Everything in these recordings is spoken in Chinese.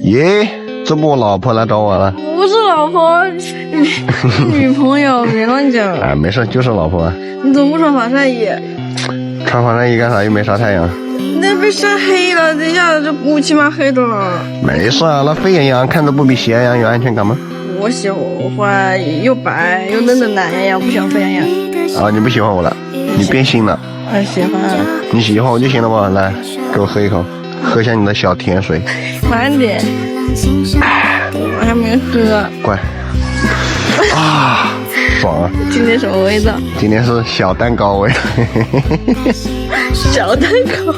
耶，这不我老婆来找我了。不是老婆，女朋友，别乱讲。哎，没事，就是老婆。你怎么不穿防晒衣？穿防晒衣干啥？又没啥太阳。那被晒黑了，等一下就乌漆嘛黑的了。没事啊，那沸羊羊看着不比喜羊羊有安全感吗？我喜欢又白又嫩的男羊羊，不喜欢沸羊羊。啊，你不喜欢我了？你变心了？喜欢。你喜欢我就行了吧？来，给我喝一口，喝下你的小甜水。慢点，我还没喝。乖。啊，爽啊！今天什么味道？今天是小蛋糕味。小蛋糕，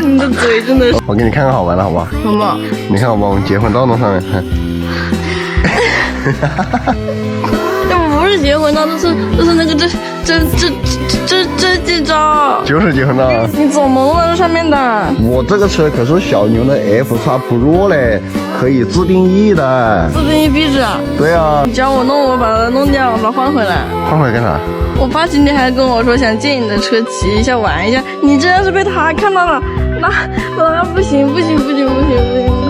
你的嘴真的是。我给你看看好玩的好不好？好不好？你看我把我们结婚照弄上面看。这不是结婚照，这是那个这几照。就是结婚照啊！你怎么弄到这上面的？我这个车可是小牛的 F X Pro 嘞，可以自定义的。自定义壁纸啊？对啊。你教我弄，我把它弄掉，我把它换回来。换回来干啥？我爸今天还跟我说想借你的车骑一下玩一下，你这要是被他看到了，那不行。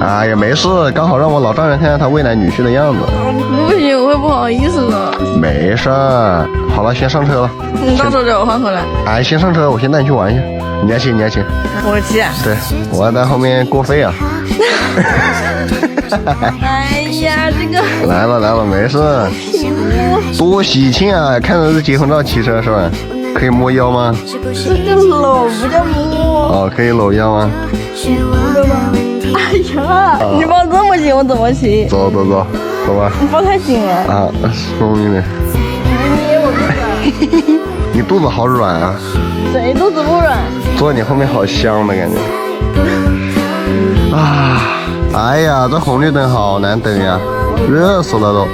哎呀，没事，刚好让我老丈人看看他未来女婿的样子。不行，我会不好意思的。没事，好了，先上车了。你到时候叫我换回来。哎，先上车，我先带你去玩一下。你要骑。我骑啊？对，我要在后面过肺啊。哎呀，这个来了，没事。多喜庆啊！看着这结婚照骑车是吧？可以摸腰吗？这个搂不叫摸。哦，可以搂腰吗？哎呀，你抱这么紧，我怎么骑？走吧。你抱太紧了。啊，松一点。你捏我肚子。你肚子好软啊。谁肚子不软？坐你后面好香的感觉。啊，哎呀，这红绿灯好难等呀，热死了都。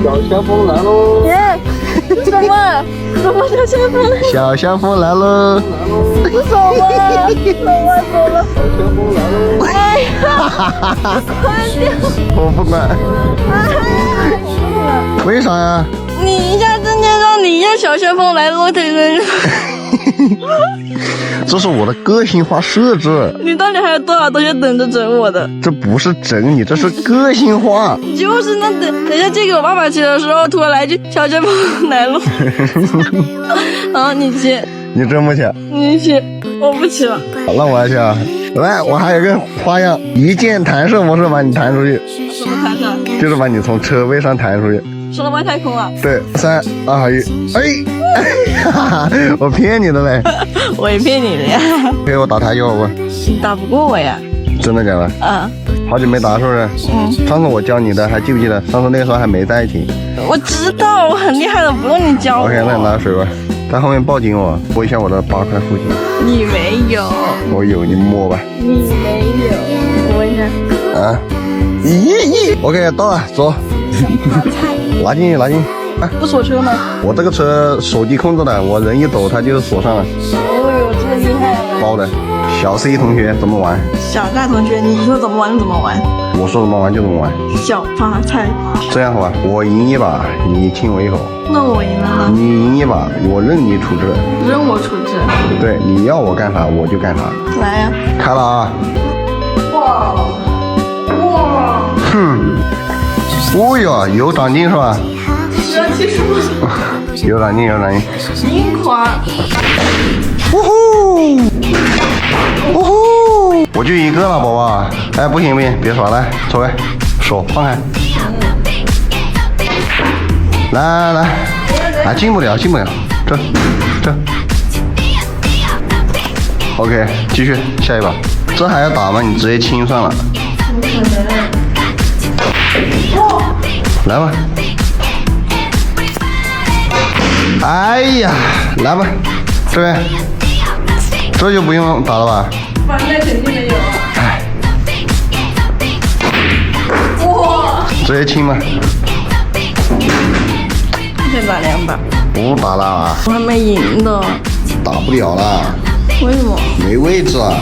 小香风来喽！耶，什么小香风？小香风来喽！是什么？我走了。小香风来喽！哎呀，快点！我不管。为啥呀？你一下证件照，你一下小旋风来了，我腿上。这是我的个性化设置。你到底还有多少同学等着整我的？这不是整你，这是个性化。就是那等一下借给我爸爸骑的时候，突然来句小旋风来了。好，你骑。你真不骑？你骑，我不骑了。那我要骑啊！来，我还有个花样，一键弹射模式把你弹出去。什么弹射？就是把你从车位上弹出去。上了外太空啊？对，3、2、1，哎，我骗你的嘞。我也骗你的呀。给我打台球好不？你打不过我呀。真的假的？啊。好久没打是不是？上次我教你的还记不记得？上次那个时候还没在一起。我知道，我很厉害的，不用你教我。OK， 那你拿水吧，在后面抱紧我，摸一下我的8块腹肌。你没有。我有，你摸吧。你没有，摸一下。啊。咦 ，OK， 到了，走。拉进去。不锁车吗？我这个车手机控制的，我人一走它就锁上了。哦哟，这么厉害啊！包的。小 C 同学怎么玩？小戴同学，你说怎么玩就怎么玩。我说怎么玩就怎么玩。小发财。这样好吧，我赢一把，你亲我一口。那我赢了呢？你赢一把，我任你处置。任我处置？对，你要我干啥我就干啥。来呀！开了啊！哇！哼！哦哟，有长进是吧？是啊，其实我有长进。赢款。呜呼！我就一个了，宝宝。哎，不行，别耍了，走开，手放开。来，啊，进不了，这。OK， 继续下一把。这还要打吗？你直接清算了。不可能。来吧。哎呀，来吧，这边。这就不用打了吧？反正肯定没有啊。哎。哇！直接清吧。再打2把。不打了啊！我还没赢的。打不了了。为什么？没位置啊。